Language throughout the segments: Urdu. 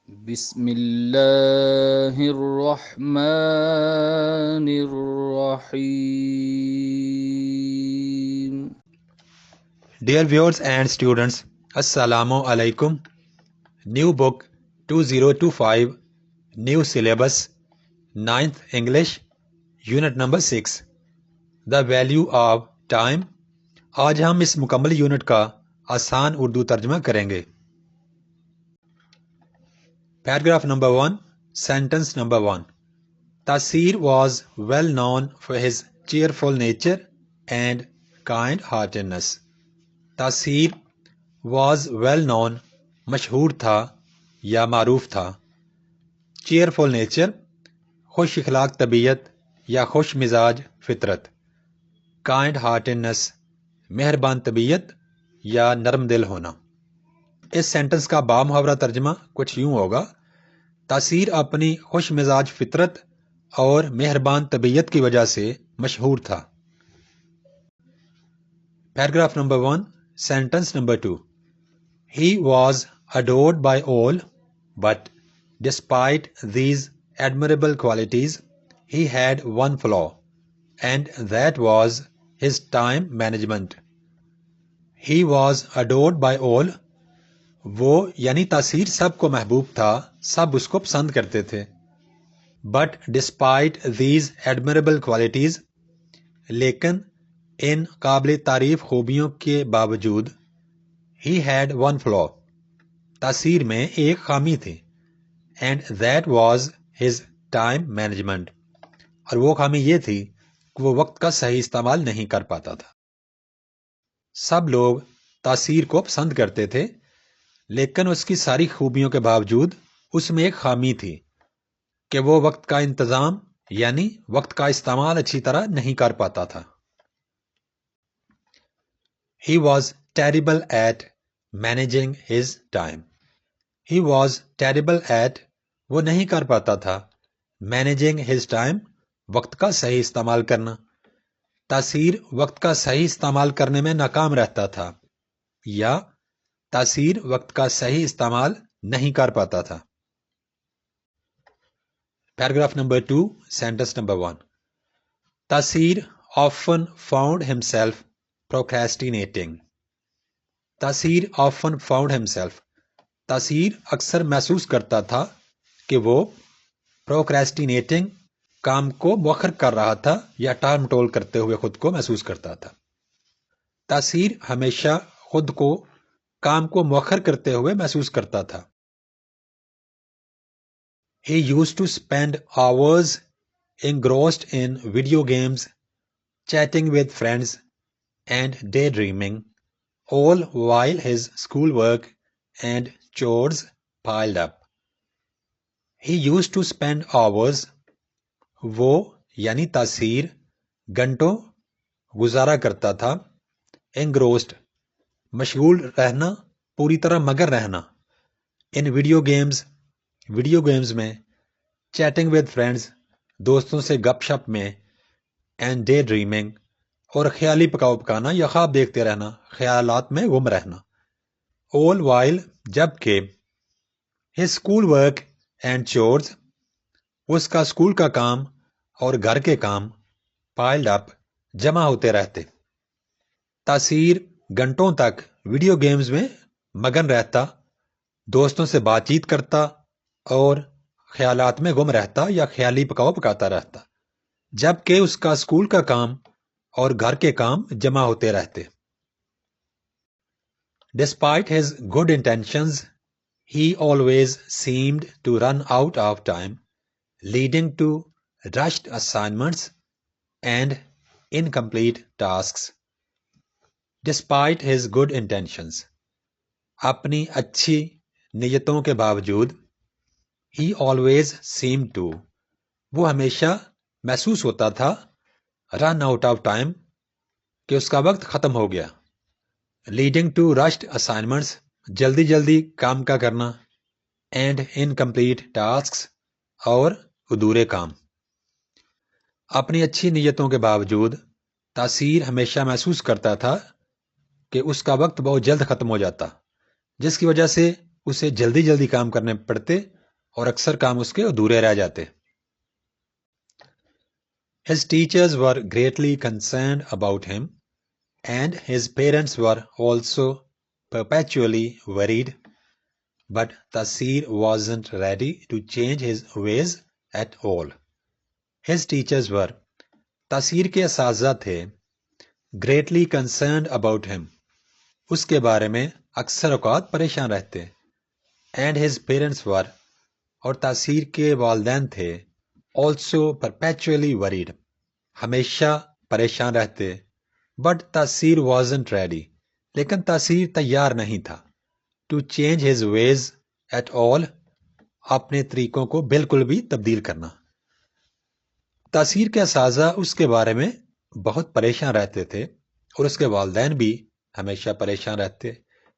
بسم اللہ الرحمن الرحیم. Dear viewers and students, Assalamu alaikum. New book 2025, new syllabus, 9th English, unit number 6. The value of time. آج ہم اس مکمل یونٹ کا آسان اردو ترجمہ کریں گے. Paragraph number 1, sentence number 1. Tasir was well known for his cheerful nature and kind-heartedness. تاثیر was well known مشہور تھا یا معروف تھا. cheerful nature خوش اخلاق طبیعت یا خوش مزاج فطرت. kind heartedness مہربان طبیعت یا نرم دل ہونا. اس سینٹنس کا بامحاورہ ترجمہ کچھ یوں ہوگا: تاثیر اپنی خوش مزاج فطرت اور مہربان طبیعت کی وجہ سے مشہور تھا. Paragraph number 1. Sentence number 2. He was adored by all, but despite these admirable qualities, he had one flaw, and that was his time management. He was adored by all. وہ یعنی تاثیر سب کو محبوب تھا، سب اس کو پسند کرتے تھے. But despite these admirable qualities, لیکن ان قابل تعریف خوبیوں کے باوجود he had one flaw تاثیر میں ایک خامی تھی. and that was his time management اور وہ خامی یہ تھی کہ وہ وقت کا صحیح استعمال نہیں کر پاتا تھا. سب لوگ تاثیر کو پسند کرتے تھے لیکن اس کی ساری خوبیوں کے باوجود اس میں ایک خامی تھی کہ وہ وقت کا انتظام یعنی وقت کا استعمال اچھی طرح نہیں کر پاتا تھا. He was terrible at managing his time. He was terrible at وہ نہیں کر پاتا تھا managing his time وقت کا صحیح استعمال کرنا. تاثیر وقت کا صحیح استعمال کرنے میں ناکام رہتا تھا یا تاثیر وقت کا صحیح استعمال نہیں کر پاتا تھا. Paragraph number 2, sentence number 1. تاثیر often found himself procrastinating. تاثیر often found himself تاثیر اکثر محسوس کرتا تھا کہ وہ procrastinating کام کو مؤخر کر رہا تھا یا ٹال مٹول کرتے ہوئے خود کو محسوس کرتا تھا. تاثیر ہمیشہ خود کو کام کو مؤخر کرتے ہوئے محسوس کرتا تھا. He used to spend hours engrossed in video games, chatting with friends, and daydreaming, all while his schoolwork and chores piled up. He used to spend hours وہ یعنی تاثیر گھنٹوں گزارا کرتا تھا engrossed مشغول رہنا پوری طرح مگن رہنا in video games میں chatting with friends دوستوں سے گپ شپ میں and daydreaming اور خیالی پکاؤ پکانا یا خواب دیکھتے رہنا خیالات میں گم رہنا. all while جبکہ his school work and chores اس کا اسکول کا کام اور گھر کے کام piled up جمع ہوتے رہتے. تاثیر گھنٹوں تک ویڈیو گیمز میں مگن رہتا دوستوں سے بات چیت کرتا اور خیالات میں گم رہتا یا خیالی پکاؤ پکاتا رہتا جبکہ اس کا اسکول کا کام اور گھر کے کام جمع ہوتے رہتے. Despite his good intentions, he always seemed to run out of time, leading to rushed assignments and incomplete tasks. Despite his good intentions, اپنی اچھی نیتوں کے باوجود he always seemed to وہ ہمیشہ محسوس ہوتا تھا run out of time کہ اس کا وقت ختم ہو گیا. leading to rushed assignments جلدی جلدی کام کا کرنا and incomplete tasks اور ادھورے کام. اپنی اچھی نیتوں کے باوجود تاثیر ہمیشہ محسوس کرتا تھا کہ اس کا وقت بہت جلد ختم ہو جاتا جس کی وجہ سے اسے جلدی جلدی کام کرنے پڑتے اور اکثر کام اس کے ادھورے رہ جاتے. His teachers were greatly concerned about him, and his parents were also perpetually worried, but Taseer wasn't ready to change his ways at all. His teachers were, Taseer کے اساتذہ تھے, greatly concerned about him, اس کے بارے میں اکثر اوقات پریشان رہتے, and his parents were, اور تاثیر کے والدین تھے, also perpetually worried, ہمیشہ پریشان رہتے, but تاثیر wasn't ready, لیکن تاثیر تیار نہیں تھا, to change his ways at all, اپنے طریقوں کو بالکل بھی تبدیل کرنا. تاثیر کے اساتذہ اس کے بارے میں بہت پریشان رہتے تھے اور اس کے والدین بھی ہمیشہ پریشان رہتے,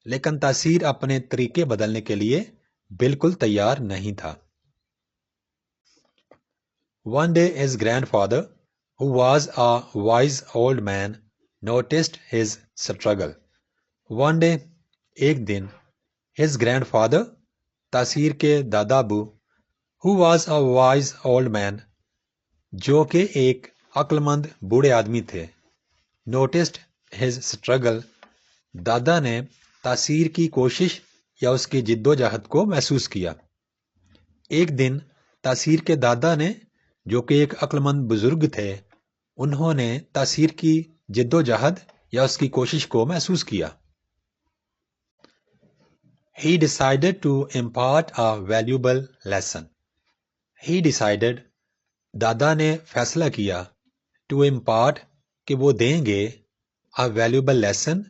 لیکن تاثیر اپنے طریقے بدلنے کے لیے بالکل تیار نہیں تھا. One day his grandfather, who was a wise old man, noticed his struggle. One day, ایک دن, his grandfather, تاثیر کے دادا ابو, who was a wise old man, جو کہ ایک عقل مند بوڑھے آدمی تھے, noticed his struggle, دادا نے تاثیر کی کوشش یا اس کی جد و جہد کو محسوس کیا. ایک دن تاثیر کے دادا نے, جو کہ ایک عقل مند بزرگ تھے, انہوں نے تاثیر کی جد و جہد یا اس کی کوشش کو محسوس کیا. He decided to impart a valuable lesson. He decided, دادا نے فیصلہ کیا, to impart, کہ وہ دیں گے, a valuable lesson,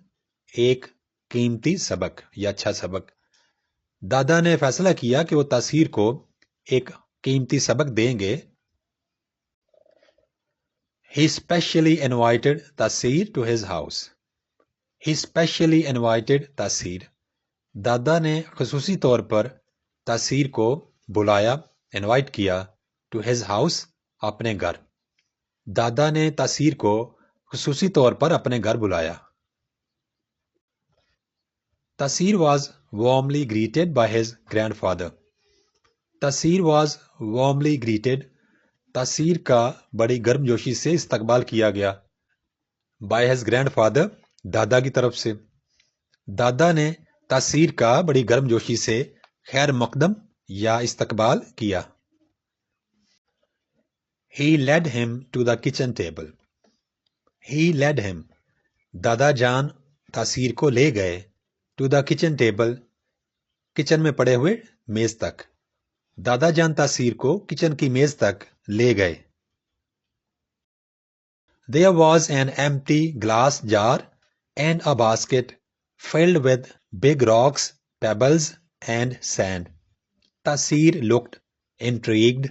ایک قیمتی سبق یا اچھا سبق. دادا نے فیصلہ کیا کہ وہ تاثیر کو ایک قیمتی سبق دیں گے. He specially invited Taseer to his house. He specially invited Taseer. دادا نے خصوصی طور پر تاثیر کو بلایا, انوائٹ کیا, to his house, اپنے گھر. دادا نے تاثیر کو خصوصی طور پر اپنے گھر بلایا. Taseer was warmly greeted by his grandfather. Taseer was warmly greeted. تاثیر کا بڑی گرم جوشی سے استقبال کیا گیا. by his grandfather, دادا کی طرف سے. دادا نے تاثیر کا بڑی گرم جوشی سے خیر مقدم یا استقبال کیا. He led him to the kitchen table. He led him, دادا جان تاثیر کو لے گئے, to the kitchen table, kitchen میں پڑے ہوئے میز تک. دادا جان تاثیر کو کچن کی میز تک لے گئے. There was an empty glass jar and a basket filled with big rocks, pebbles, and sand. Taseer looked intrigued.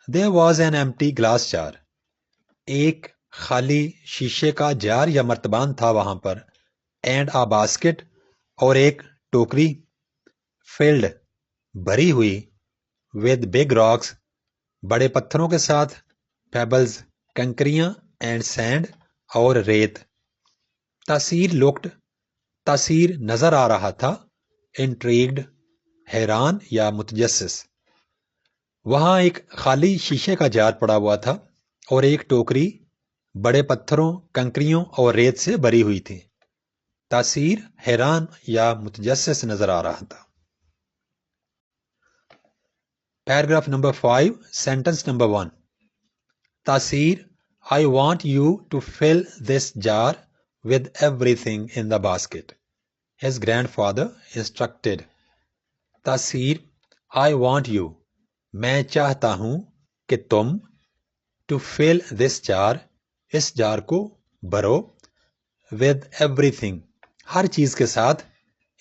There was an empty glass jar. ایک خالی شیشے کا جار یا مرتبان تھا وہاں پر. And a basket, اور ایک ٹوکری. Filled, بھری ہوئی. With big rocks, بڑے پتھروں کے ساتھ. Pebbles, کنکریاں. And sand, اور ریت. تاثیر looked, تاثیر نظر آ رہا تھا. Intrigued, حیران یا متجسس. وہاں ایک خالی شیشے کا جار پڑا ہوا تھا اور ایک ٹوکری بڑے پتھروں, کنکریوں اور ریت سے بھری ہوئی تھی. تاثیر حیران یا متجسس نظر آ رہا تھا. Paragraph number 5, sentence number 1. Taseer, I want you to fill this jar with everything in the basket. His grandfather instructed. Taseer, I want you, میں چاہتا ہوں کہ تم, to fill this jar, اس جار کو بھرو, with everything, ہر چیز کے ساتھ,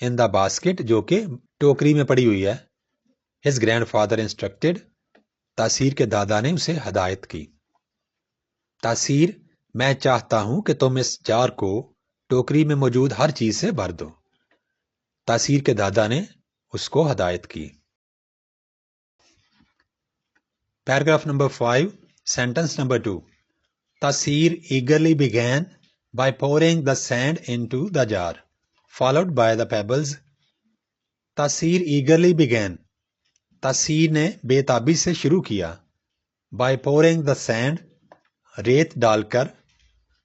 in the basket, جو کہ ٹوکری میں پڑی ہوئی ہے. His grandfather instructed, تاثیر کے دادا نے اسے ہدایت کی. تاثیر, میں چاہتا ہوں کہ تم اس جار کو ٹوکری میں موجود ہر چیز سے بھر دو. تاثیر کے دادا نے اس کو ہدایت کی. Paragraph number 5, sentence number 2. Taseer eagerly began by pouring the sand into the jar, followed by the pebbles. Taseer eagerly began, تاثیر نے بے تابی سے شروع کیا. by pouring the sand, ریت ڈال کر,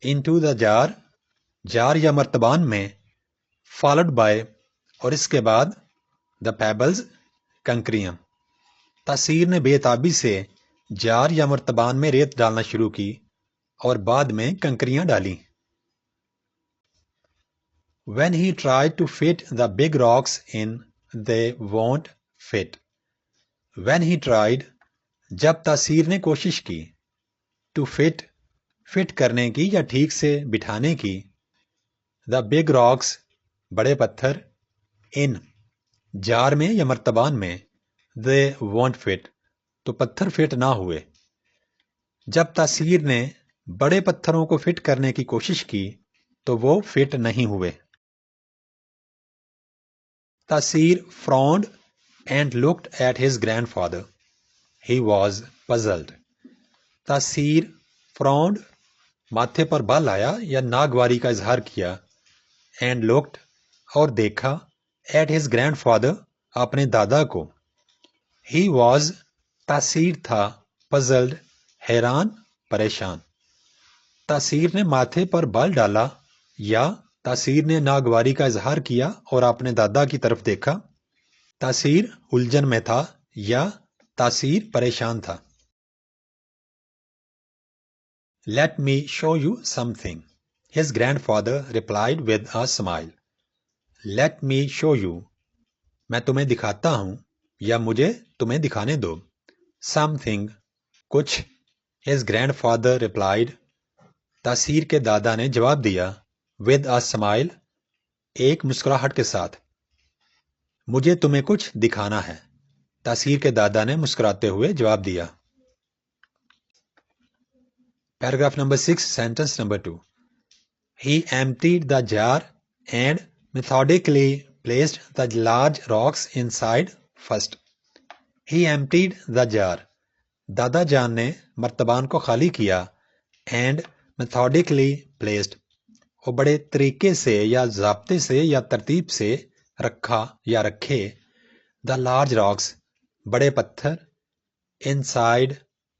into the jar, جار یا مرتبان میں, followed by, اور اس کے بعد, the pebbles, کنکریاں. تاثیر نے بے تابی سے جار یا مرتبان میں ریت ڈالنا شروع کی اور بعد میں کنکریاں ڈالی. when he tried to fit the big rocks in, they won't fit. when he tried, جب تاثیر نے کوشش کی, to فٹ کرنے کی یا ٹھیک سے بٹھانے کی, the big rocks, بڑے پتھر, in, جار میں یا مرتبان میں, they won't fit, تو پتھر فٹ نہ ہوئے. جب تاثیر نے بڑے پتھروں کو فٹ کرنے کی کوشش کی تو وہ فٹ نہیں ہوئے. تاثیر frowned and looked at his grandfather. He was puzzled. تاثیر frowned, ماتھے پر بال آیا یا ناگواری کا اظہار کیا, and looked, اور دیکھا, at his grandfather, اپنے دادا کو. He was, تاثیر تھا, puzzled, حیران, پریشان. تاثیر نے ماتھے پر بال ڈالا یا تاثیر نے ناگواری کا اظہار کیا اور اپنے دادا کی طرف دیکھا. تاثیر الجھن میں تھا یا تاثیر پریشان تھا. Let me show you something, his grandfather replied with a smile. Let me show you, میں تمہیں دکھاتا ہوں یا مجھے تمہیں دکھانے دو. Something, کچھ. His grandfather replied, تاثیر کے دادا نے جواب دیا. With a smile, ایک مسکراہٹ کے ساتھ. مجھے تمہیں کچھ دکھانا ہے. تاثیر کے دادا نے مسکراتے ہوئے جواب دیا. Paragraph number 6, sentence number 2. He emptied the jar and methodically placed the large rocks inside first. He emptied the jar. دادا جان نے مرتبان کو خالی کیا. And methodically placed, وہ بڑے طریقے سے یا ضابطے سے یا ترتیب سے رکھا یا رکھے. The large rocks, بڑے پتھر. Inside,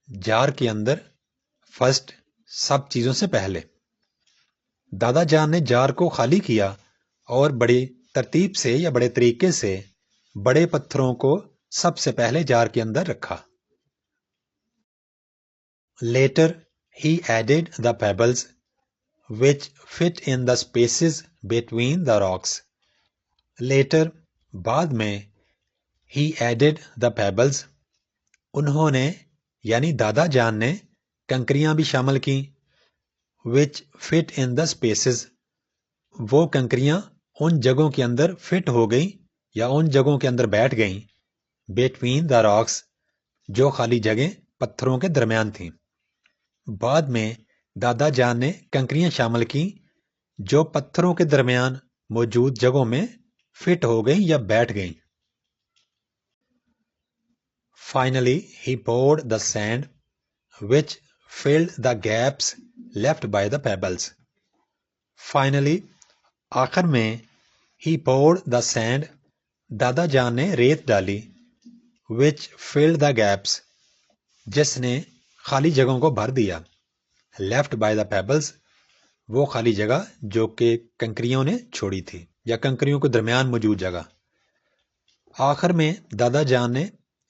جار کے اندر. فرسٹ, سب چیزوں سے پہلے. دادا جان نے جار کو خالی کیا اور بڑی ترتیب سے یا بڑے طریقے سے بڑے پتھروں کو سب سے پہلے جار کے اندر رکھا. Later, he added the pebbles, which fit in the spaces between the rocks. Later, بعد میں. He added the pebbles, انہوں نے یعنی دادا جان نے کنکریاں بھی شامل کیں. which fit in the spaces, وہ کنکریاں ان جگہوں کے اندر فٹ ہو گئیں یا ان جگہوں کے اندر بیٹھ گئیں. between the rocks, جو خالی جگہیں پتھروں کے درمیان تھیں. بعد میں دادا جان نے کنکریاں شامل کیں جو پتھروں کے درمیان موجود جگہوں میں فٹ ہو گئیں یا بیٹھ گئیں. Finally, he poured the sand, which filled the gaps left by the pebbles. Finally, آخر میں, he poured the sand, دادا جان نے ریت ڈالی. which filled the gaps, جس نے خالی جگہوں کو بھر دیا. left by the pebbles, وہ خالی جگہ جو کہ کنکریوں نے چھوڑی تھی یا کنکریوں کے درمیان موجود جگہ. آخر میں دادا جان نے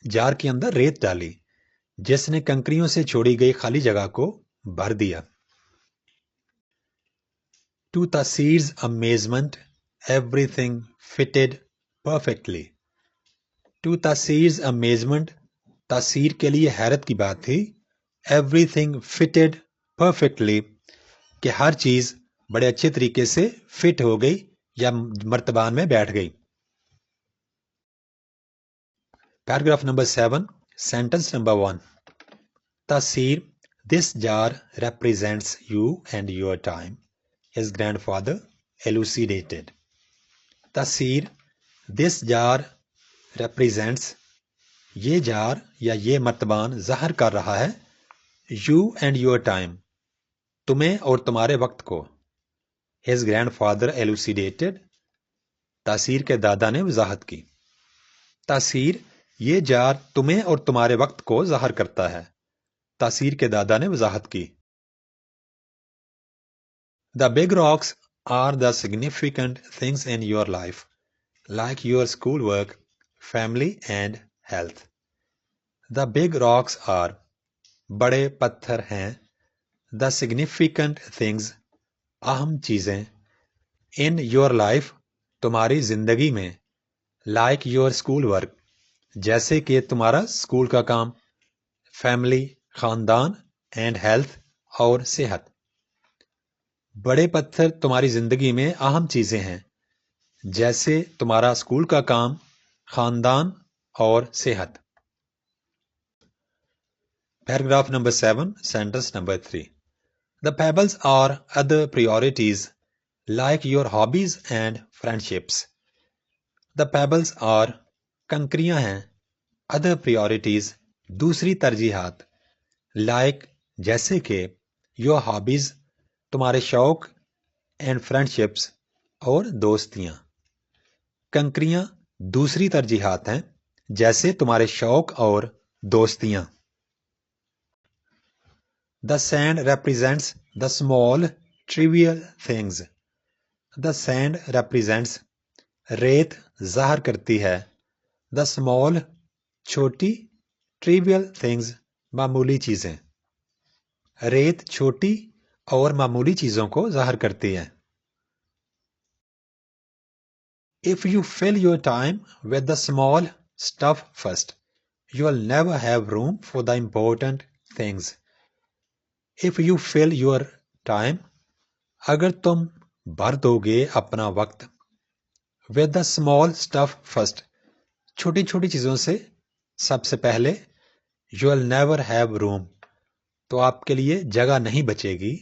جار کے اندر ریت ڈالی جس نے کنکریوں سے چھوڑی گئی خالی جگہ کو بھر دیا. To Tasir's amazement, everything fitted perfectly. To Tasir's amazement, تاثیر کے لیے حیرت کی بات تھی. Everything fitted perfectly, کہ ہر چیز بڑے اچھے طریقے سے فٹ ہو گئی یا مرتبان میں بیٹھ گئی. Paragraph number 7, sentence number 1. Tasir, this jar represents you and your time, his grandfather elucidated. Tasir, this jar represents, یہ جار یا یہ مرتبان ظاہر کر رہا ہے, you and your time, تمہیں اور تمہارے وقت کو. his grandfather elucidated, تاثیر کے دادا نے وضاحت کی. تاثیر یہ جار تمہیں اور تمہارے وقت کو ظاہر کرتا ہے، تاثیر کے دادا نے وضاحت کی۔ The big rocks are the significant things in your life, like your schoolwork, family and health. The big rocks are بڑے پتھر ہیں، the significant things اہم چیزیں، in your life تمہاری زندگی میں، like your schoolwork جیسے کہ تمہارا اسکول کا کام، family خاندان and health اور صحت۔ بڑے پتھر تمہاری زندگی میں اہم چیزیں ہیں جیسے تمہارا اسکول کا کام، خاندان اور صحت۔ Paragraph number 7 sentence number 3 The pebbles are other priorities like your hobbies and friendships. The pebbles are کنکریاں ہیں، other priorities دوسری ترجیحات، like جیسے کہ your hobbies تمہارے شوق and friendships اور دوستیاں۔ کنکریاں دوسری ترجیحات ہیں جیسے تمہارے شوق اور دوستیاں۔ The sand represents the small trivial things. The sand represents ریت ظاہر کرتی ہے the small چھوٹی trivial things معمولی چیزیں۔ ریت چھوٹی اور معمولی چیزوں کو ظاہر کرتی ہے۔ If you fill your time with the small stuff first, you'll never have room for the important things. If you fill your time اگر تم بھر دو گے اپنا وقت with the small stuff first چھوٹی چھوٹی چیزوں سے سب سے پہلے you'll never have room تو آپ کے لیے جگہ نہیں بچے گی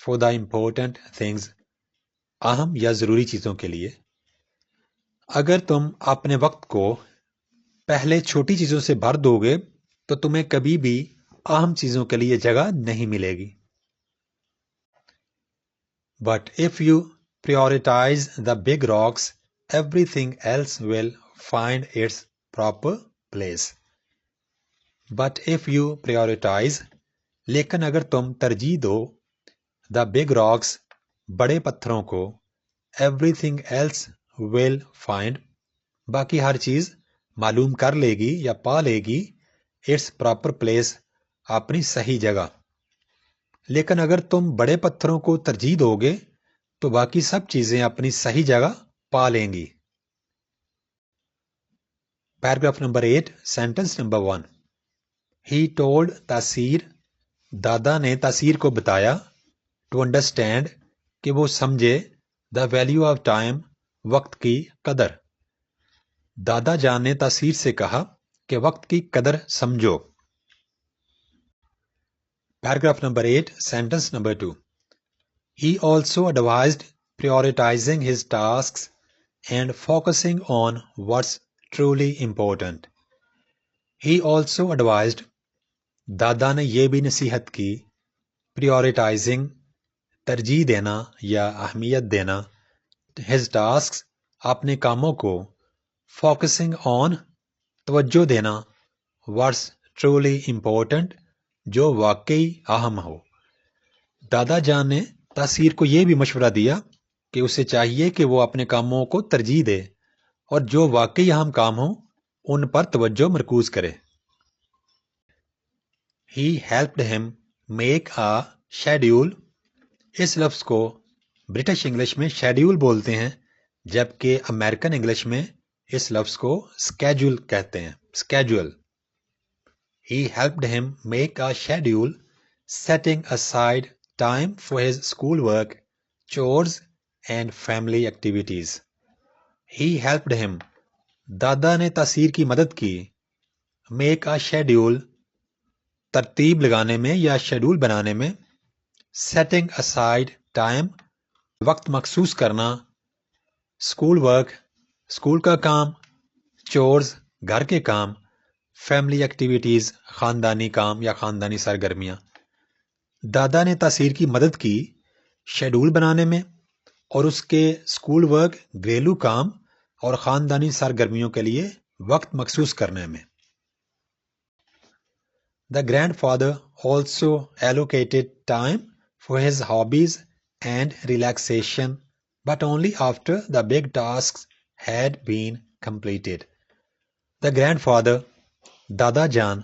for the important things اہم یا ضروری چیزوں کے لیے۔ اگر تم اپنے وقت کو پہلے چھوٹی چیزوں سے بھر دو گے تو تمہیں کبھی بھی اہم چیزوں کے لیے جگہ نہیں ملے گی۔ But if you prioritize the big rocks, everything else will find its proper place. But if you prioritize لیکن اگر تم ترجیح دو the big rocks بڑے پتھروں کو everything else will find باقی ہر چیز معلوم کر لے گی یا پا لے گی its proper place اپنی صحیح جگہ۔ لیکن اگر تم بڑے پتھروں کو ترجیح دو گے تو باقی سب چیزیں اپنی صحیح جگہ پا لیں گی۔ Paragraph number 8 sentence number 1 He told تاثیر دادا نے تاثیر کو بتایا to understand کہ وہ سمجھے the value of time وقت کی قدر۔ دادا جان نے تاثیر سے کہا کہ وقت کی قدر سمجھو۔ Paragraph number 8 sentence number 2 He also advised prioritizing his tasks and focusing on what's truly important. He also advised دادا نے یہ بھی نصیحت کی prioritizing ترجیح دینا یا اہمیت دینا his tasks اپنے کاموں کو focusing on توجہ دینا what's truly important جو واقعی اہم ہو۔ دادا جان نے تاثیر کو یہ بھی مشورہ دیا کہ اسے چاہیے کہ وہ اپنے کاموں کو ترجیح دے اور جو واقعی اہم کام ہوں ان پر توجہ مرکوز کرے۔ He helped him make a schedule اس لفظ کو برٹش انگلش میں شیڈیول بولتے ہیں جبکہ امریکن انگلش میں اس لفظ کو اسکیجول کہتے ہیں schedule. He helped him make a schedule, setting aside time for his schoolwork, chores and family activities. He helped him دادا نے تاثیر کی مدد کی make a schedule ترتیب لگانے میں یا شیڈول بنانے میں setting aside time وقت مخصوص کرنا school work اسکول کا کام chores گھر کے کام فیملی ایکٹیویٹیز خاندانی کام یا خاندانی سرگرمیاں۔ دادا نے تاثیر کی مدد کی شیڈول بنانے میں اور اس کے اسکول ورک گھریلو کام اور خاندانی سرگرمیوں کے لیے وقت مخصوص کرنے میں۔ The grandfather also allocated time for his hobbies and relaxation, but only after the big tasks had been completed. The grandfather, Dada Jan,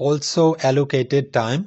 also allocated time,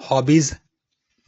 hobbies,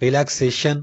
relaxation,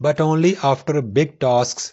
but only after big tasks,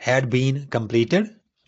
had been completed,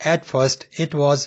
At first it was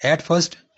At first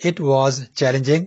it was challenging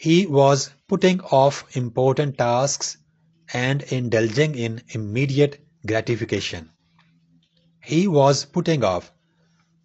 He was putting off important tasks and indulging in immediate gratification. He was putting off,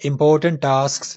important tasks,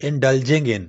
indulging in,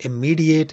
immediate,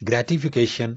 gratification,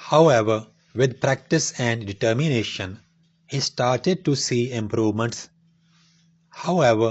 However, with practice and determination, he started to see improvements. However,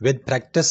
with practice,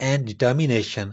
and determination,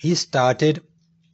he started,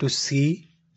to see,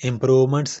improvements,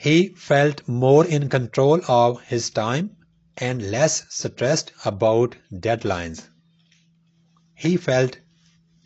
He felt more in control of his time and less stressed about deadlines. He felt,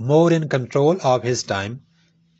more in control of his time,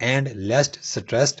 and less stressed,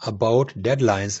about deadlines,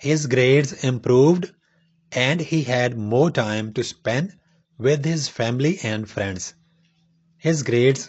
His grades improved and he had more time to spend with his family and friends. His grades,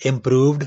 improved,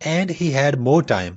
and he had more time,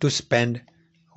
to spend,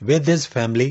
with his family,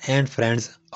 and friends,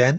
10,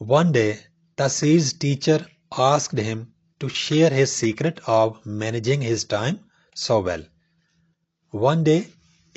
One day, Tasir's teacher asked him to share his secret of managing his time so well. One day,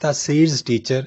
Tasir's teacher,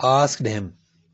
asked him,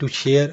to share,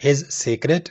his secret,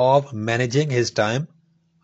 of managing his time,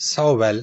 so well,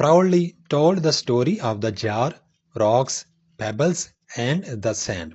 proudly told the story of the jar, rocks, pebbles and the sand.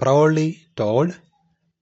proudly told,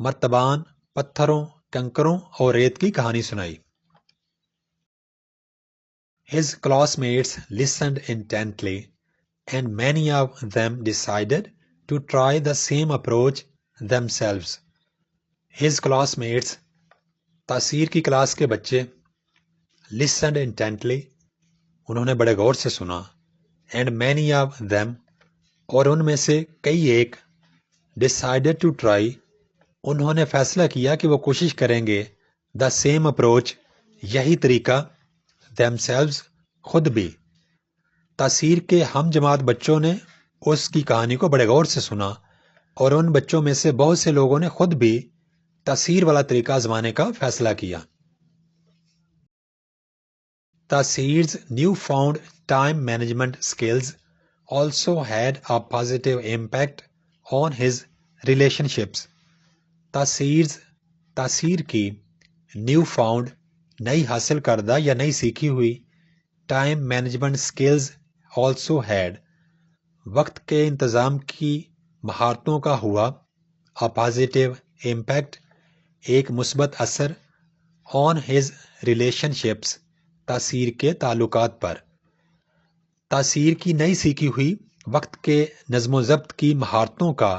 مرتبان، پتھروں، کنکروں اور ریت کی کہانی سنائی۔ His classmates listened intently, and many of them decided to try the same approach themselves. His classmates تاثیر کی کلاس کے بچے listened intently انہوں نے بڑے غور سے سنا and many of them اور ان میں سے کئی ایک decided to try انہوں نے فیصلہ کیا کہ وہ کوشش کریں گے the same approach یہی طریقہ themselves خود بھی۔ تاثیر کے ہم جماعت بچوں نے اس کی کہانی کو بڑے غور سے سنا اور ان بچوں میں سے بہت سے لوگوں نے خود بھی تاثیر والا طریقہ آزمانے کا فیصلہ کیا۔ تاثیر's newfound time management skills also had a positive impact on his relationships. تاثیر کی نیو فاؤنڈ نئی حاصل کردہ یا نئی سیکھی ہوئی time management skills also had وقت کے انتظام کی مہارتوں کا ہوا a positive impact ایک مثبت اثر on his relationships تاثیر کے تعلقات پر۔ تاثیر کی نئی سیکھی ہوئی وقت کے نظم و ضبط کی مہارتوں کا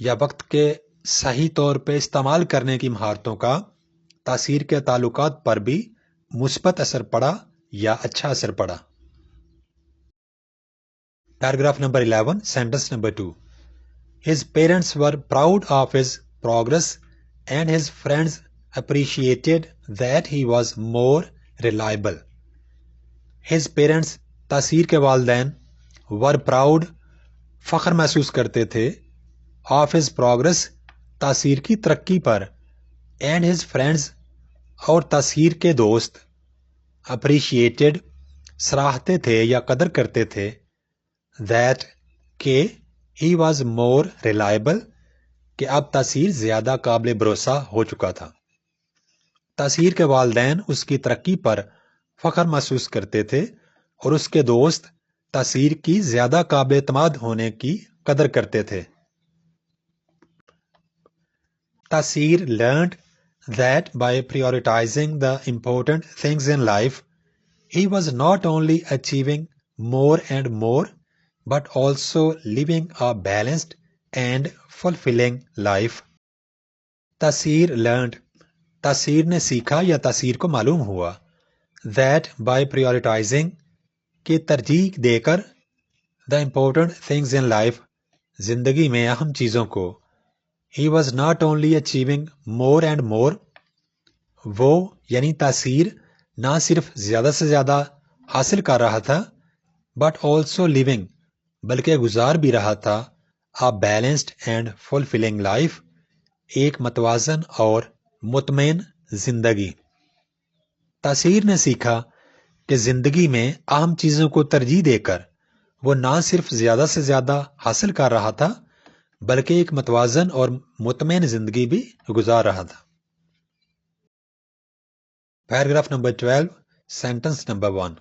یا وقت کے صحیح طور پہ استعمال کرنے کی مہارتوں کا تاثیر کے تعلقات پر بھی مثبت اثر پڑا یا اچھا اثر پڑا۔ Paragraph number 11 sentence number 2 His parents were proud of his progress and his friends appreciated that he was more reliable. His parents تاثیر کے والدین were proud فخر محسوس کرتے تھے of his progress تاثیر کی ترقی پر and his friends اور تاثیر کے دوست appreciated سراہتے تھے یا قدر کرتے تھے that کہ he was more reliable کہ اب تاثیر زیادہ قابل بھروسہ ہو چکا تھا۔ تاثیر کے والدین اس کی ترقی پر فخر محسوس کرتے تھے اور اس کے دوست تاثیر کی زیادہ قابل اعتماد ہونے کی قدر کرتے تھے۔ تاثیر learned that by prioritizing the important things in life, he was not only achieving more and more, but also living a balanced and fulfilling life. تاثیر learned تاثیر نے سیکھا یا تاثیر کو معلوم ہوا that by prioritizing کہ ترجیح دے کر the important things in life زندگی میں اہم چیزوں کو he was not only achieving more and more وہ یعنی تاثیر نہ صرف زیادہ سے زیادہ حاصل کر رہا تھا but also living بلکہ گزار بھی رہا تھا a balanced and fulfilling life ایک متوازن اور مطمئن زندگی۔ تاثیر نے سیکھا کہ زندگی میں اہم چیزوں کو ترجیح دے کر وہ نہ صرف زیادہ سے زیادہ حاصل کر رہا تھا بلکہ ایک متوازن اور مطمئن زندگی بھی گزار رہا تھا۔ Paragraph number 12 sentence number 1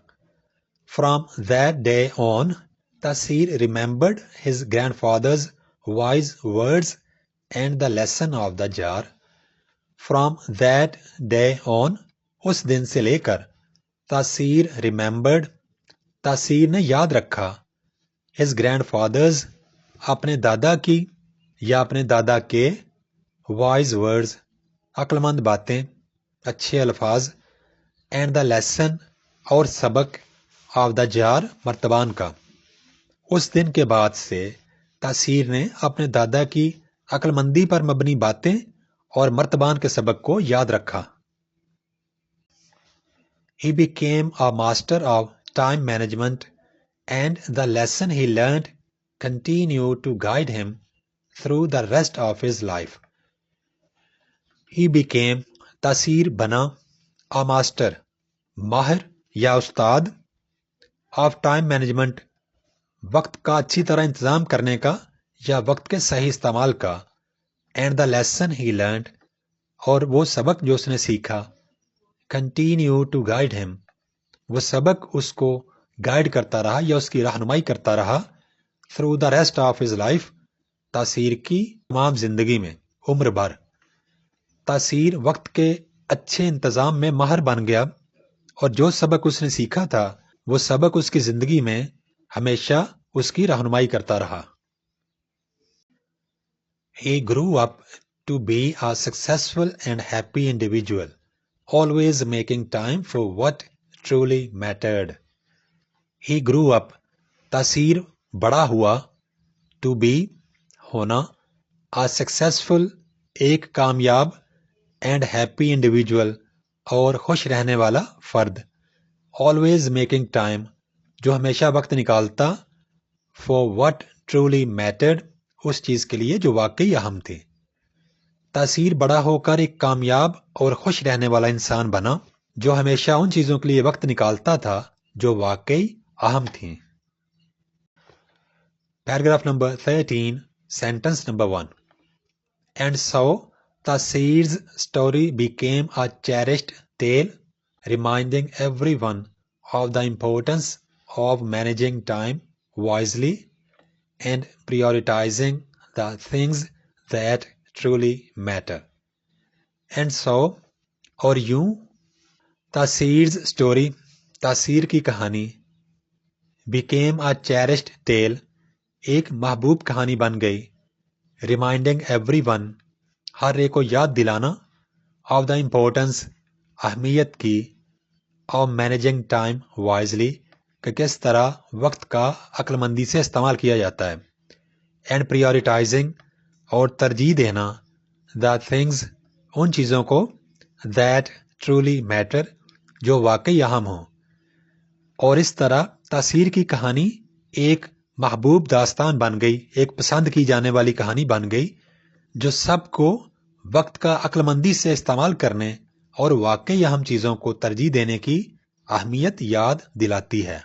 From that day on, Taseer remembered his grandfather's wise words and the lesson of the jar. From that day on, اس دن سے لے کر تاثیر remembered تاثیر نے یاد رکھا his grandfather's اپنے دادا کی یا اپنے دادا کے wise words عقل مند باتیں اچھے الفاظ and the lesson اور سبق of the jar مرتبان کا۔ اس دن کے بعد سے تاثیر نے اپنے دادا کی عقل مندی پر مبنی باتیں اور مرتبان کے سبق کو یاد رکھا۔ He became a master of time management and the lesson he learned continued to guide him through the rest of his life. He became تاثیر بنا a master ماہر یا استاد of time management وقت کا اچھی طرح انتظام کرنے کا یا وقت کے صحیح استعمال کا and the lesson he learned اور وہ سبق جو اس نے سیکھا continue to guide him وہ سبق اس کو گائیڈ کرتا رہا یا اس کی رہنمائی کرتا رہا through the rest of his life تاثیر کی تمام زندگی میں عمر بھر۔ تاثیر وقت کے اچھے انتظام میں ماہر بن گیا اور جو سبق اس نے سیکھا تھا وہ سبق اس کی زندگی میں ہمیشہ اس کی رہنمائی کرتا رہا. He grew up to be a successful and happy individual, always making time for what truly mattered. He grew up, تاثیر بڑا ہوا, to be ہونا, a successful ایک کامیاب and happy individual اور خوش رہنے والا فرد, always making time جو ہمیشہ وقت نکالتا, for what truly mattered اس چیز کے لیے جو واقعی اہم تھی. تاثیر بڑا ہو کر ایک کامیاب اور خوش رہنے والا انسان بنا جو ہمیشہ ان چیزوں کے لیے وقت نکالتا تھا جو واقعی اہم تھیں. Paragraph number 13 sentence number 1. And so Taseer's story became a cherished tale, reminding everyone of the importance of managing time wisely and prioritizing the things that truly matter. And so اور یوں تاثیر's story تاثیر کی کہانی became a cherished tale ایک محبوب کہانی بن گئی. reminding everyone ہر ایک کو یاد دلانا of the importance اہمیت کی of managing time wisely کہ کس طرح وقت کا عقل مندی سے استعمال کیا جاتا ہے. and prioritizing اور ترجیح دینا the things ان چیزوں کو that truly matter جو واقعی اہم ہوں. اور اس طرح تاثیر کی کہانی ایک محبوب داستان بن گئی, ایک پسند کی جانے والی کہانی بن گئی جو سب کو وقت کا عقل مندی سے استعمال کرنے اور واقعی اہم چیزوں کو ترجیح دینے کی اہمیت یاد دلاتی ہے.